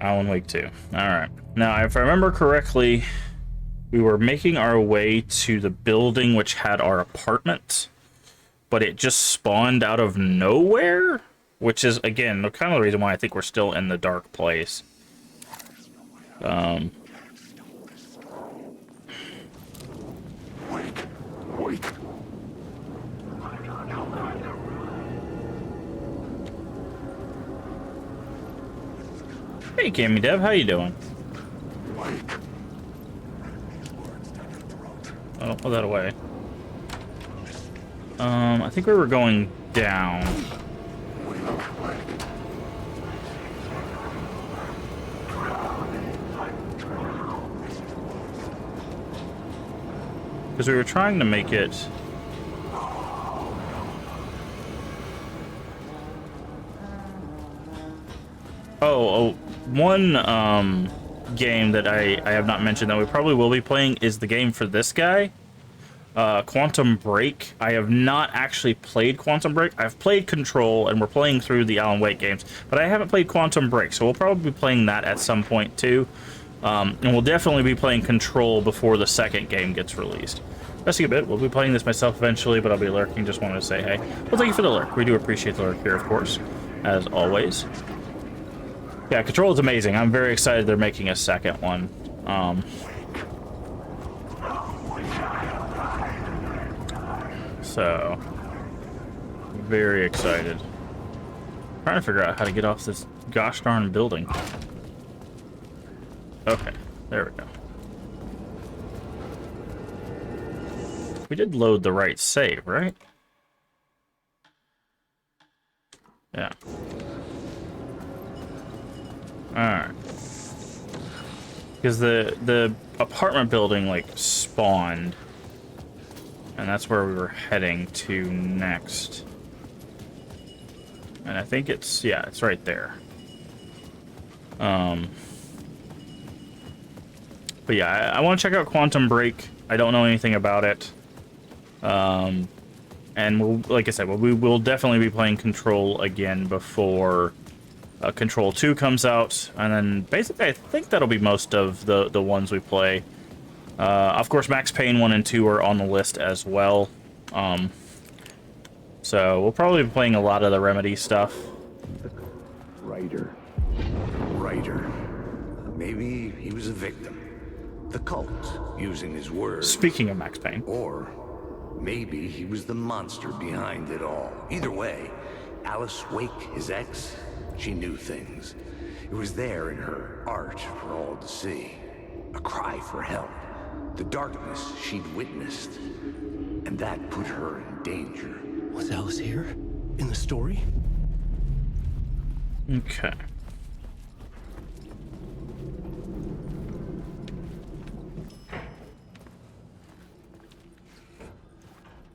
Alan Wake 2. Alright. Now, if I remember correctly, we were making our way to the building which had our apartment, but it just spawned out of nowhere, which is, again, kind of the reason why I think we're still in the dark place. Wait. Hey, Cammy Dev, how you doing? Oh, put that away. I think we were going down. Because we were trying to make it... One game that I have not mentioned that we probably will be playing is the game for this guy, Quantum Break. I have not actually played Quantum Break. I've played Control, and we're playing through the Alan Wake games, but I haven't played Quantum Break, so we'll probably be playing that at some point too. And we'll definitely be playing Control before the second game gets released. Resting a bit, we'll be playing this myself eventually, but I'll be lurking. Just wanted to say hey. Well, thank you for the lurk. We do appreciate the lurk here, of course, as always. Yeah, Control is amazing. I'm very excited they're making a second one. So, very excited. Trying to figure out how to get off this gosh darn building. Okay, there we go. We did load the right save, right? Yeah. Alright. Because the apartment building, like, spawned. And that's where we were heading to next. And I think it's, yeah, it's right there. But yeah, I want to check out Quantum Break. I don't know anything about it. And we'll, like I said, we will definitely be playing Control again before Control 2 comes out. And then basically I think that'll be most of the ones we play. Of course, Max Payne 1 and 2 are on the list as well. So we'll probably be playing a lot of the Remedy stuff. Writer. Maybe he was a victim. The cult, using his words. Speaking of Max Payne. Or maybe he was the monster behind it all. Either way, Alice Wake, his ex, she knew things. It was there in her art for all to see. A cry for help. The darkness she'd witnessed. And that put her in danger. Was Alice here? In the story? Okay.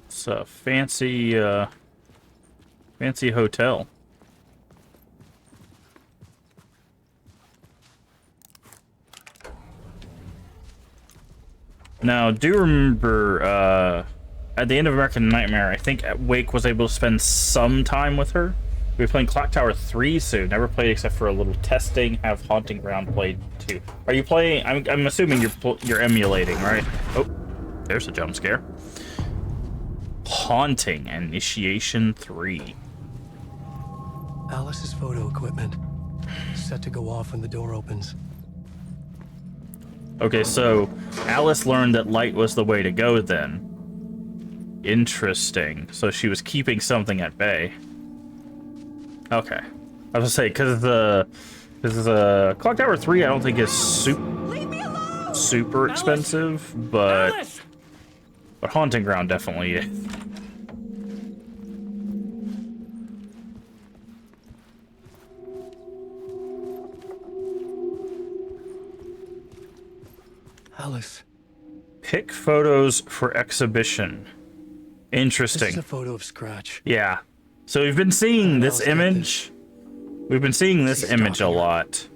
It's a fancy, fancy hotel. Now, do remember, at the end of American Nightmare, I think Wake was able to spend some time with her. We'll be playing Clock Tower 3 soon. Never played except for a little testing. Have Haunting Ground played too. Are you playing? I'm assuming you're emulating, right? Oh, there's a jump scare. Haunting Initiation 3. Alice's photo equipment. Set to go off when the door opens. Okay, so Alice learned that light was the way to go then. Interesting. So she was keeping something at bay. Okay. I was gonna say, because the Clock Tower 3 I don't think is super expensive, but Haunting Ground definitely is. Alice. Pick photos for exhibition. Interesting. This is a photo of Scratch. Yeah. So we've been seeing this image. We've been seeing this image a lot.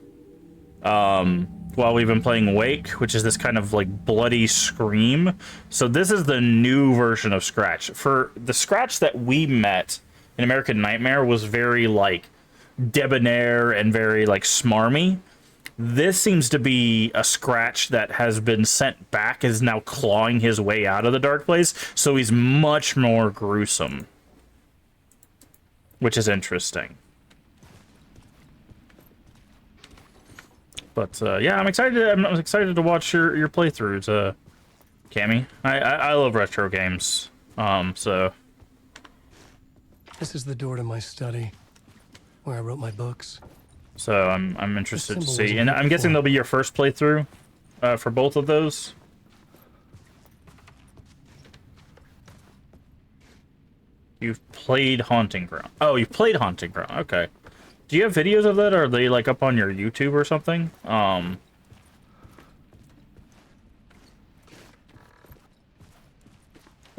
While we've been playing Wake, which is this kind of like bloody scream. So this is the new version of Scratch. For the Scratch that we met in American Nightmare was very like debonair and very like smarmy. This seems to be a scratch that has been sent back, is now clawing his way out of the dark place, so he's much more gruesome, which is interesting. But yeah, I'm excited to watch your playthroughs, Cammy. I love retro games, so. This is the door to my study, where I wrote my books. So I'm interested to symbol see, wasn't and here I'm guessing before. they'll be your first playthrough for both of those. You've played Haunting Ground. Oh, you've played Haunting Ground. Okay. Do you have videos of that, or are they like up on your YouTube or something?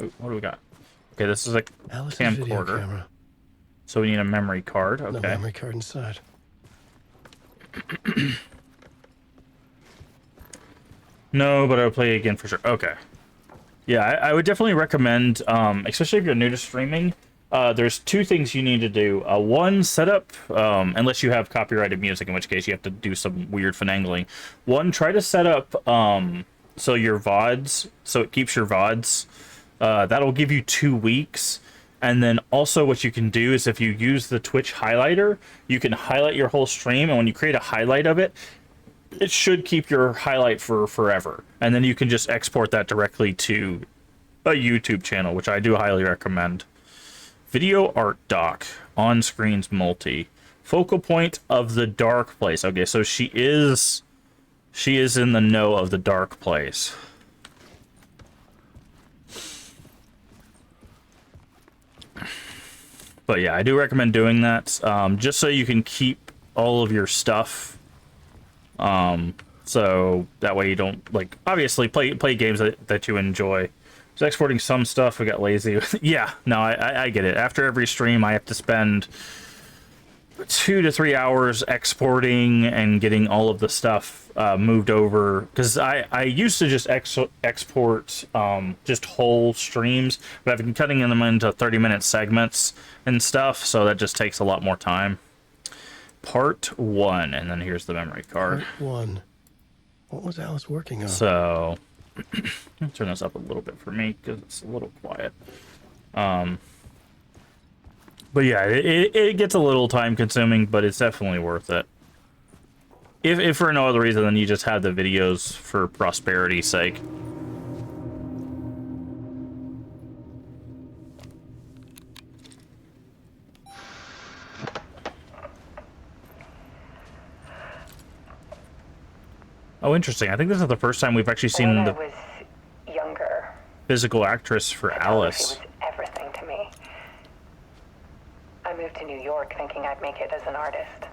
Ooh, what do we got? Okay, this is a Alice's video camcorder. camera. So we need a memory card. Okay. No memory card inside. No, but I'll play again for sure. Okay. Yeah, I would definitely recommend, especially if you're new to streaming, there's two things you need to do. One, set up, unless you have copyrighted music, in which case you have to do some weird finagling. One, try to set up so your VODs, so it keeps your VODs. That'll give you 2 weeks. And then also what you can do is if you use the Twitch highlighter, you can highlight your whole stream, and when you create a highlight of it, it should keep your highlight for forever. And then you can just export that directly to a YouTube channel, which I do highly recommend. Video art doc, on screens multi, focal point of the dark place. Okay, so she is in the know of the dark place. But yeah, I do recommend doing that, just so you can keep all of your stuff. So that way you don't, like, obviously play games that you enjoy. Just exporting some stuff, we got lazy. Yeah, no, I get it. After every stream, I have to spend 2 to 3 hours exporting and getting all of the stuff moved over, because I used to just export just whole streams, but I've been cutting them into 30-minute segments and stuff, so that just takes a lot more time. Part 1, and then here's the memory card. Part 1. What was Alice working on? So I'll turn this up a little bit for me because it's a little quiet. But yeah, it gets a little time consuming, but it's definitely worth it. If for no other reason than you just have the videos for prosperity's sake. Oh, interesting. I think this is the first time we've actually seen When I the was younger, physical actress for I told her Alice. she was everything to me. I moved to New York thinking I'd make it as an artist.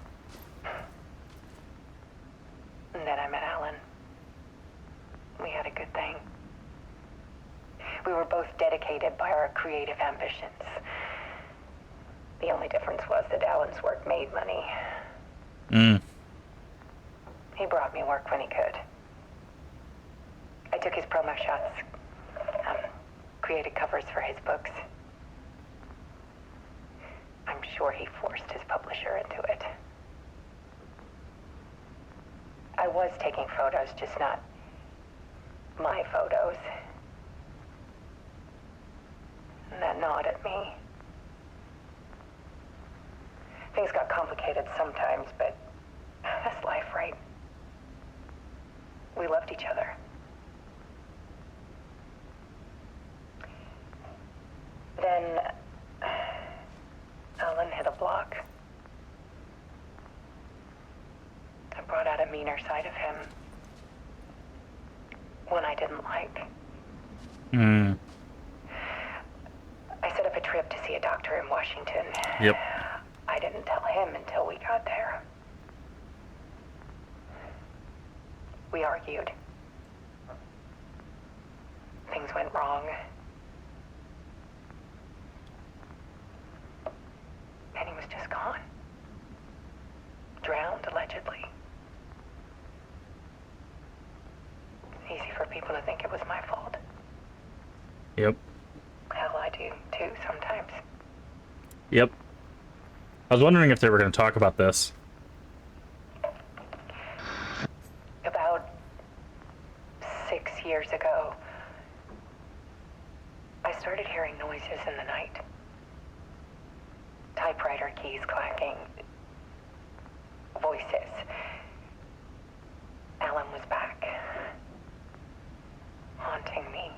And then I met Alan. We had a good thing. We were both dedicated by our creative ambitions. The only difference was that Alan's work made money. He brought me work when he could. I took his promo shots, created covers for his books. I'm sure he forced his publisher into it. I was taking photos, just not my photos. And that gnawed at me. Things got complicated sometimes, but that's life, right? We loved each other. Then Alan hit a block. I brought out a meaner side of him. One I didn't like. I set up a trip to see a doctor in Washington. Yep. I didn't tell him until we got there. We argued. Things went wrong. And he was just gone. Drowned, allegedly. It's easy for people to think it was my fault. Yep. Hell, I do too sometimes. Yep. I was wondering if they were going to talk about this. started hearing noises in the night. Typewriter keys clacking. Voices. Alan was back. Haunting me.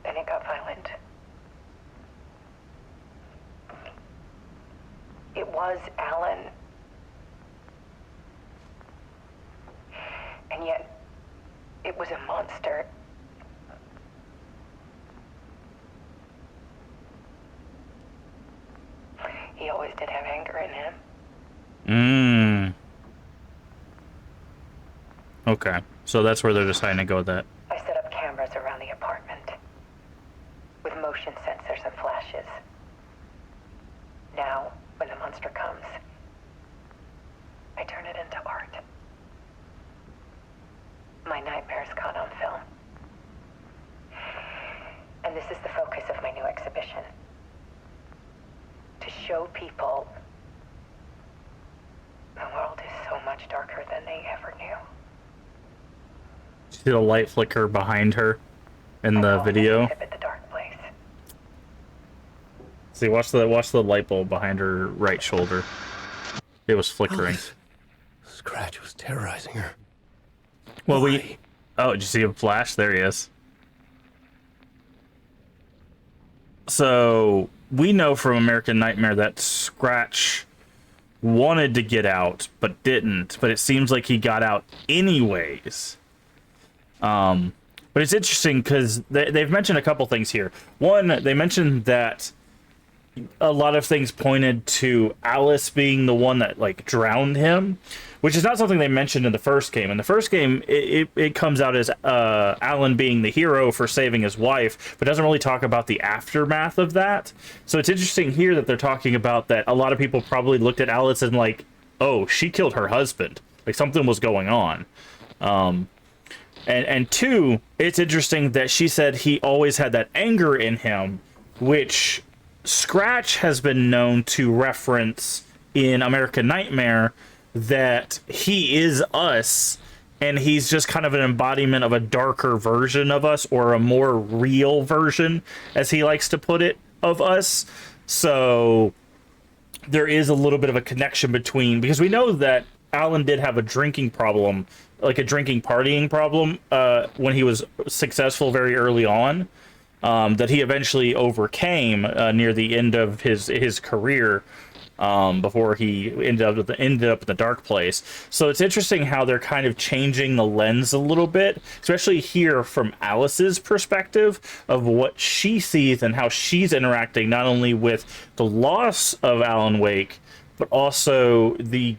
Then it got violent. It was Alan. And yet, it was a monster. He always did have anger in him. Okay, so that's where they're deciding to go with that. I set up cameras around the apartment with motion sensors and flashes. Now, when the monster comes, I turn it into art. My nightmares caught on film. And this is the focus of my new exhibition. To show people the world is so much darker than they ever knew. See the light flicker behind her in the video? The dark place. See, watch the light bulb behind her right shoulder. It was flickering. Scratch was terrorizing her. Well, Why? Oh, did you see him flash? There he is. So, we know from American Nightmare that Scratch wanted to get out, but didn't. But it seems like he got out anyways. But it's interesting because they've mentioned a couple things here. One, they mentioned that a lot of things pointed to Alice being the one that, like, drowned him, which is not something they mentioned in the first game. In the first game, it comes out as Alan being the hero for saving his wife, but doesn't really talk about the aftermath of that. So it's interesting here that they're talking about that a lot of people probably looked at Alice and like, oh, she killed her husband. Like, something was going on. And two, it's interesting that she said he always had that anger in him, which Scratch has been known to reference in American Nightmare, that he is us, and he's just kind of an embodiment of a darker version of us, or a more real version, as he likes to put it, of us. So there is a little bit of a connection between, because we know that Alan did have a drinking problem, like a drinking partying problem, when he was successful very early on, that he eventually overcame near the end of his career, before he ended up in the dark place. So it's interesting how they're kind of changing the lens a little bit, especially here from Alice's perspective of what she sees and how she's interacting not only with the loss of Alan Wake, but also the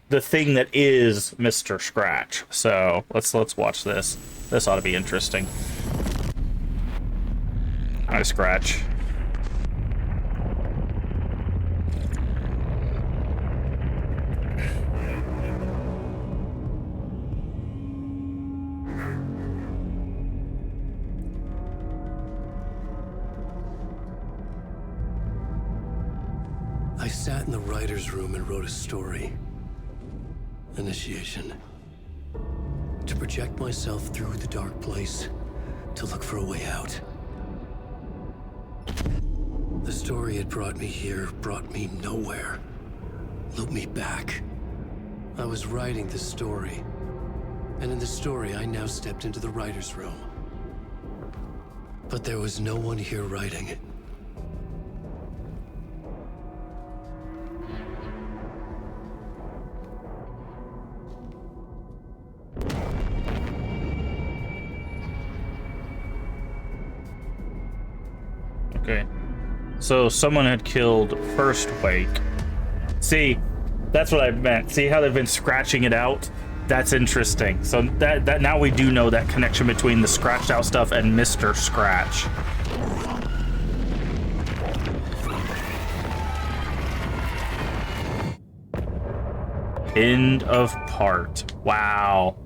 thing that is Mr. Scratch. So let's watch this. This ought to be interesting. Hi, Scratch. I sat in the writer's room and wrote a story. Initiation. To project myself through the dark place, to look for a way out. The story had brought me here, brought me nowhere. Looped me back. I was writing the story. And in the story, I now stepped into the writer's room. But there was no one here writing it. Okay. So someone had killed First Wake. See, that's what I meant. See how they've been scratching it out? That's interesting. So that now we do know that connection between the scratched out stuff and Mr. Scratch. End of part. Wow.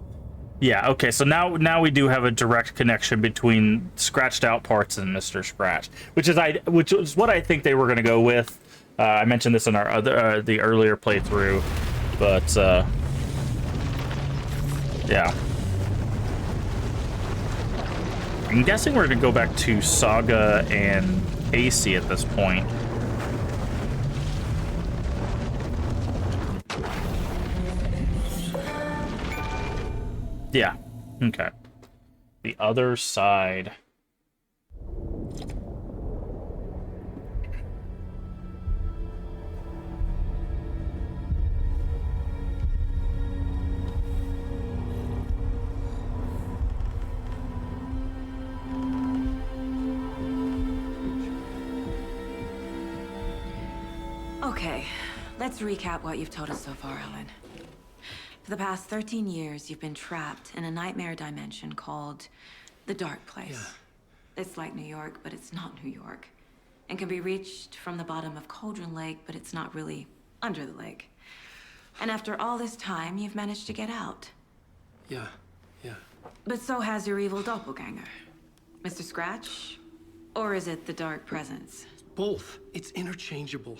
Yeah, okay, so now we do have a direct connection between scratched out parts and Mr. Scratch, which is what I think they were going to go with. I mentioned this in our other the earlier playthrough, but yeah. I'm guessing we're gonna go back to Saga and Casey at this point. Yeah. Okay. The other side. Okay, let's recap what you've told us so far, Ellen. For the past 13 years, you've been trapped in a nightmare dimension called the Dark Place. Yeah. It's like New York, but it's not New York. And can be reached from the bottom of Cauldron Lake, but it's not really under the lake. And after all this time, you've managed to get out. Yeah. But so has your evil doppelganger. Mr. Scratch? Or is it the Dark Presence? Both. It's interchangeable.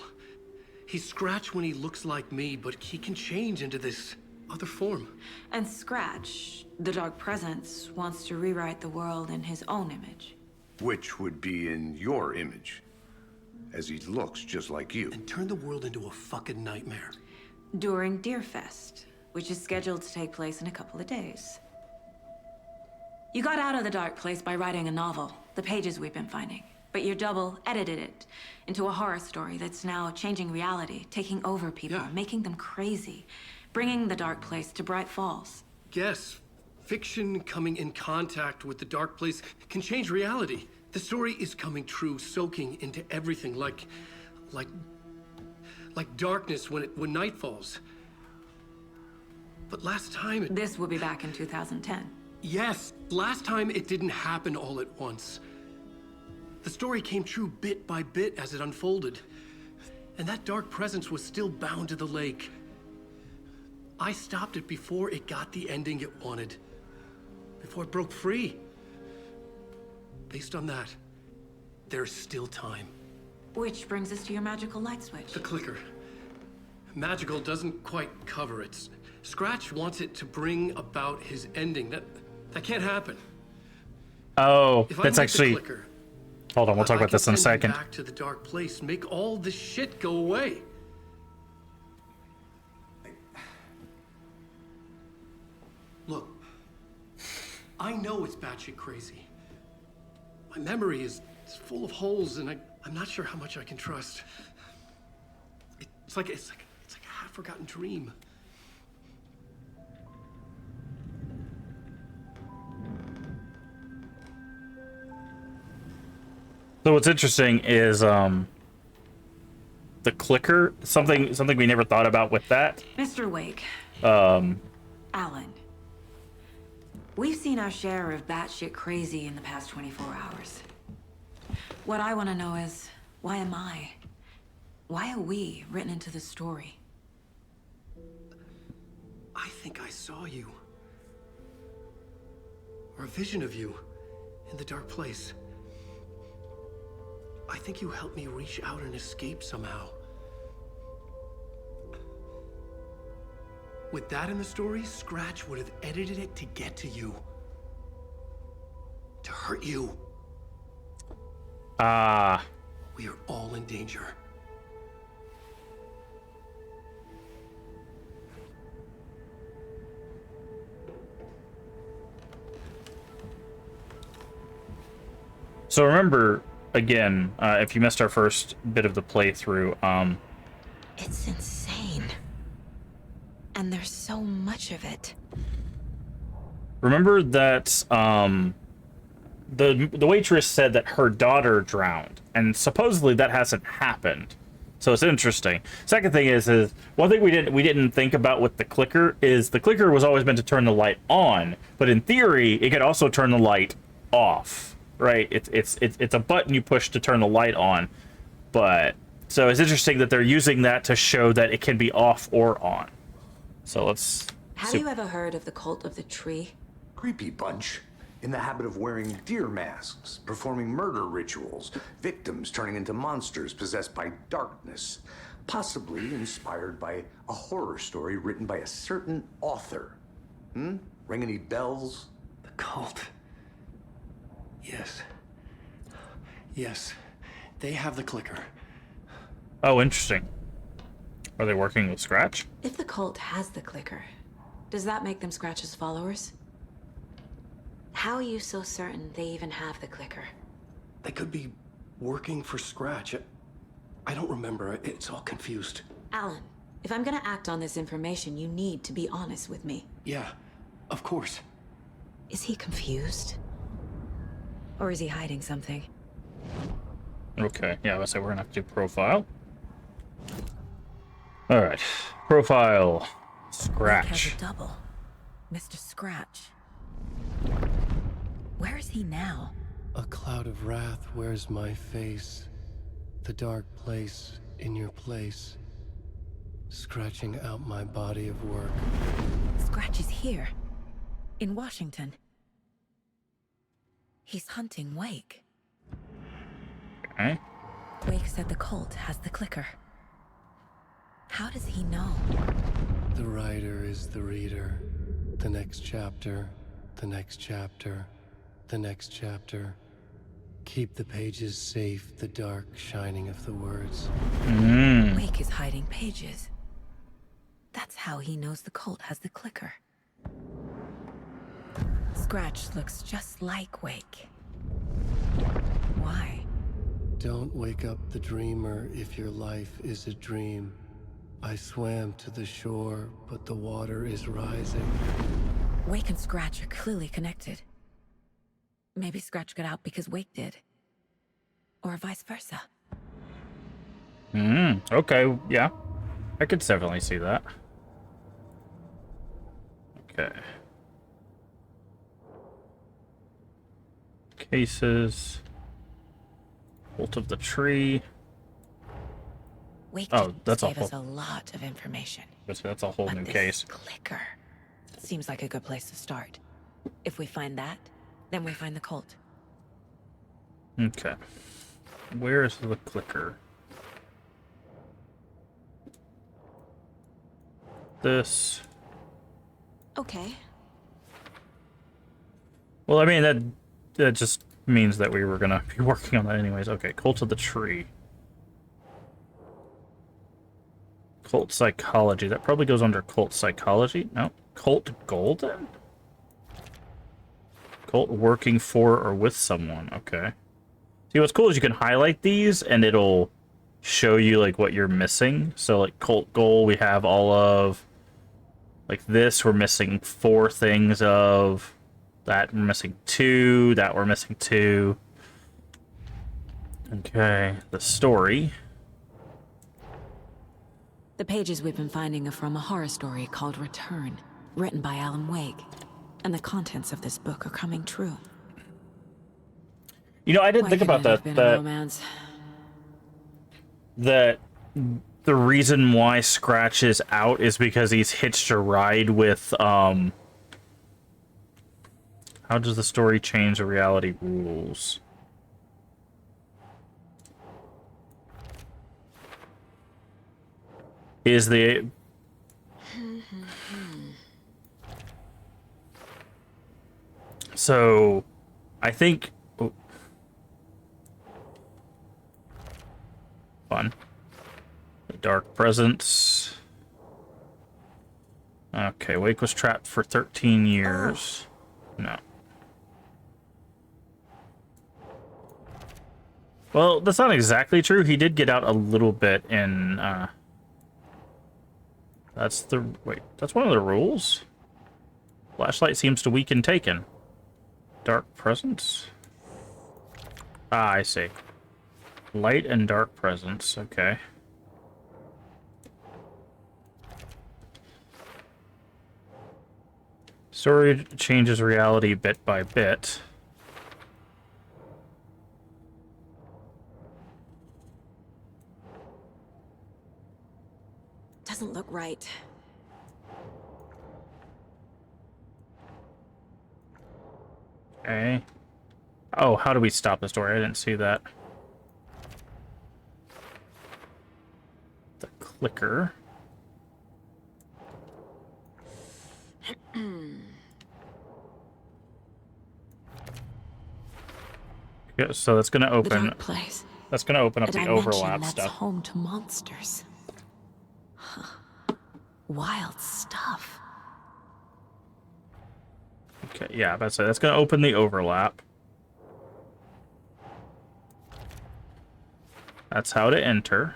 He's Scratch when he looks like me, but he can change into this other form. And Scratch, the Dark Presence, wants to rewrite the world in his own image. Which would be in your image, as he looks just like you. And turn the world into a fucking nightmare. During Deerfest, which is scheduled to take place in a couple of days. You got out of the Dark Place by writing a novel, the pages we've been finding. But your double edited it into a horror story that's now changing reality, taking over people, Yeah. making them crazy, bringing the Dark Place to Bright Falls. Yes, fiction coming in contact with the Dark Place can change reality. The story is coming true, soaking into everything, like darkness when night falls. But last time This will be back in 2010. Yes, last time it didn't happen all at once. The story came true bit by bit as it unfolded. And that dark presence was still bound to the lake. I stopped it before it got the ending it wanted. Before it broke free. Based on that, there's still time. Which brings us to your magical light switch. The clicker. Magical doesn't quite cover it. Scratch wants it to bring about his ending. That can't happen. Oh, If I that's make the actually... clicker, Hold on, we'll talk I about this in a can send him second. back to the dark place, make all this shit go away. Look, I know it's batshit crazy. My memory is full of holes, and I'm not sure how much I can trust. It's like a half-forgotten dream. So what's interesting is the clicker, something we never thought about with that. Mr. Wake. Alan. We've seen our share of batshit crazy in the past 24 hours. What I want to know is, why am I? Why are we written into the story? I think I saw you. Or a vision of you in the dark place. I think you helped me reach out and escape somehow. With that in the story, Scratch would have edited it to get to you. To hurt you. Ah. We are all in danger. So remember, again, if you missed our first bit of the playthrough, It's insane. And there's so much of it. remember that the waitress said that her daughter drowned, and supposedly that hasn't happened. So it's interesting. Second thing is one thing we didn't think about with the clicker is the clicker was always meant to turn the light on, but in theory it could also turn the light off, right? It's a button you push to turn the light on, but so it's interesting that they're using that to show that it can be off or on. So let's Have see. you ever heard of the cult of the tree? Creepy bunch. in the habit of wearing deer masks, performing murder rituals, victims turning into monsters possessed by darkness, possibly inspired by a horror story written by a certain author. Ring any bells? The cult. Yes. Yes. They have the clicker. Oh, interesting. Are they working with Scratch? If the cult has the clicker, does that make them Scratch's followers? How are you so certain they even have the clicker? They could be working for Scratch. I don't remember. It's all confused. Alan, if I'm gonna act on this information, you need to be honest with me. Yeah, of course. Is he confused? Or is he hiding something? Okay, yeah, let's say we're gonna have to do profile. Alright. Profile. Wake Scratch. has a double. Mr. Scratch. Where is he now? A cloud of wrath wears my face. The dark place in your place. Scratching out my body of work. Scratch is here. In Washington. He's hunting Wake. Okay. Wake said the cult has the clicker. How does he know? The writer is the reader. The next chapter, the next chapter, the next chapter. Keep the pages safe, the dark shining of the words. Wake is hiding pages. That's how he knows the cult has the clicker. Scratch looks just like Wake. Why? Don't wake up the dreamer if your life is a dream. I swam to the shore, but the water is rising. Wake and Scratch are clearly connected. Maybe Scratch got out because Wake did. Or vice versa. Okay, yeah. I could definitely see that. Okay. Cases. Bolt of the tree. Wake Oh, that's gave awful. us a lot of information. That's a whole But new this case. clicker seems like a good place to start. If we find that, then we find the cult. Okay. Where is the clicker? This. Okay. Well, I mean, that just means that we were gonna be working on that anyways. Okay, Cult of the Tree. Cult Psychology. That probably goes under Cult Psychology. No. Cult Golden? Cult working for or with someone. Okay. See, what's cool is you can highlight these and it'll show you, like, what you're missing. So, like, Cult Goal, we have all of... Like, this, we're missing 4 things of... That, we're missing 2. That, we're missing 2. Okay. The story... The pages we've been finding are from a horror story called Return, written by Alan Wake. And the contents of this book are coming true. You know, I didn't Why think about couldn't it that. have been a romance? That the reason why Scratch is out is because he's hitched a ride with, How does the story change the reality rules? Is the... So, I think... Oh. Fun. The Dark Presence. Okay, Wake was trapped for 13 years. No. Well, that's not exactly true. He did get out a little bit in, That's the... Wait, that's one of the rules? Flashlight seems to weaken taken. Dark Presence? Ah, I see. Light and Dark Presence, okay. Story changes reality bit by bit. Doesn't look right. Okay. Oh, how do we stop the story? I didn't see that. The clicker. Yeah, so that's gonna The open. dark place. That's gonna open up A the dimension overlap that's stuff. home to monsters. Wild stuff. Okay, yeah, that's gonna open the overlap. That's how to enter.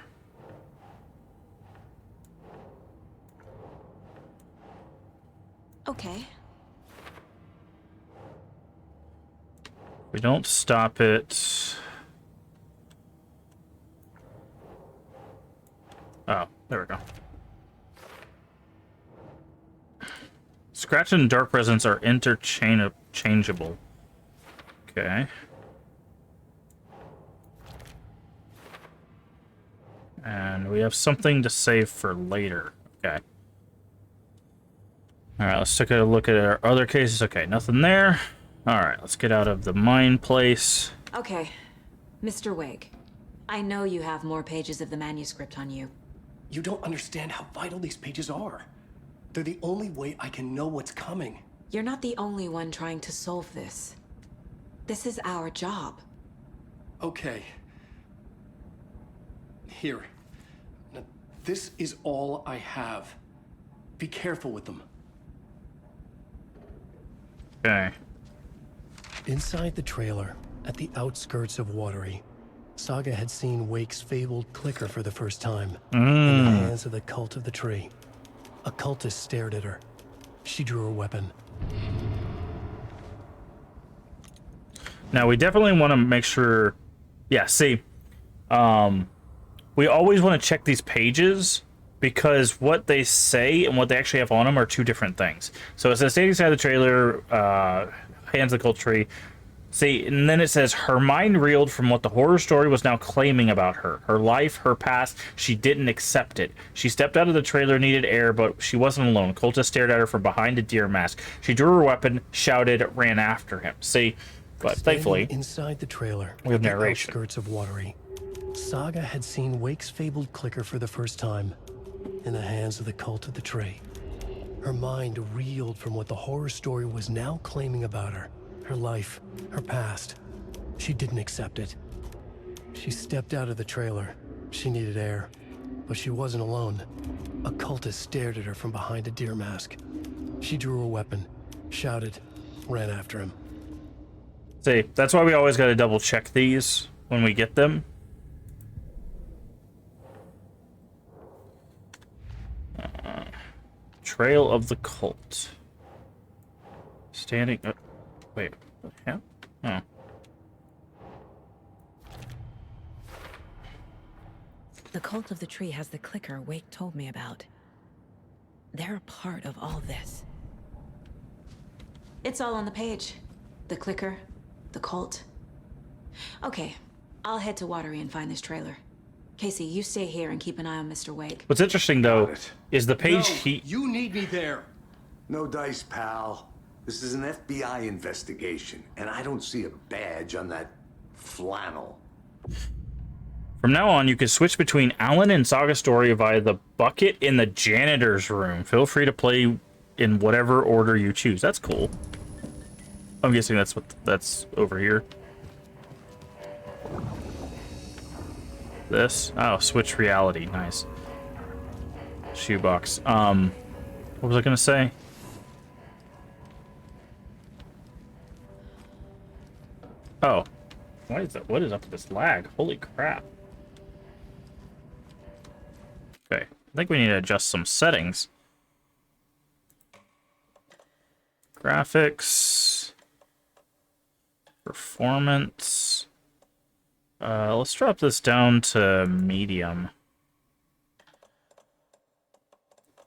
Okay. We don't stop it. Oh, there we go. Scratch and dark presence are interchangeable. Okay. And we have something to save for later. Okay. Alright, let's take a look at our other cases. Okay, nothing there. Alright, let's get out of the mine place. Okay. Mr. Wake, I know you have more pages of the manuscript on you. You don't understand how vital these pages are. They're the only way I can know what's coming. You're not the only one trying to solve this. This is our job. Okay. Here. Now, this is all I have. Be careful with them. Okay. Inside the trailer, at the outskirts of Watery, Saga had seen Wake's fabled clicker for the first time. In the hands of the Cult of the Tree. A cultist stared at her. She drew her weapon. Now, we definitely want to make sure... Yeah, see. We always want to check these pages because what they say and what they actually have on them are two different things. So it says, staying inside the trailer, hands of the cult tree. See, and then it says, her mind reeled from what the horror story was now claiming about her. Her life, her past, she didn't accept it. She stepped out of the trailer, needed air, but she wasn't alone. Cultist stared at her from behind a deer mask. She drew her weapon, shouted, ran after him. See, but thankfully, inside the trailer, we have at the narration. outskirts of Watery, Saga had seen Wake's fabled clicker for the first time. In the hands of the Cult of the Tree. Her mind reeled from what the horror story was now claiming about her. Her life, her past. She didn't accept it. She stepped out of the trailer. She needed air. But she wasn't alone. A cultist stared at her from behind a deer mask. She drew her weapon, shouted, ran after him. See, that's why we always got to double check these when we get them. Trail of the Cult. Standing... wait, what the hell? Oh. The Cult of the Tree has the clicker Wake told me about. They're a part of all this. It's all on the page. The clicker, the cult. Okay, I'll head to Watery and find this trailer. Casey, you stay here and keep an eye on Mr. Wake. What's interesting, though, Got it. is the page No, you need me there. No dice, pal. This is an FBI investigation, and I don't see a badge on that flannel. From now on, you can switch between Alan and Saga Story via the bucket in the janitor's room. Feel free to play in whatever order you choose. That's cool. I'm guessing that's over here. This? Oh, switch reality. Nice. Shoebox. What was I gonna say? Oh. What is that? What is up with this lag? Holy crap. Okay. I think we need to adjust some settings. Graphics. Performance. Let's drop this down to medium.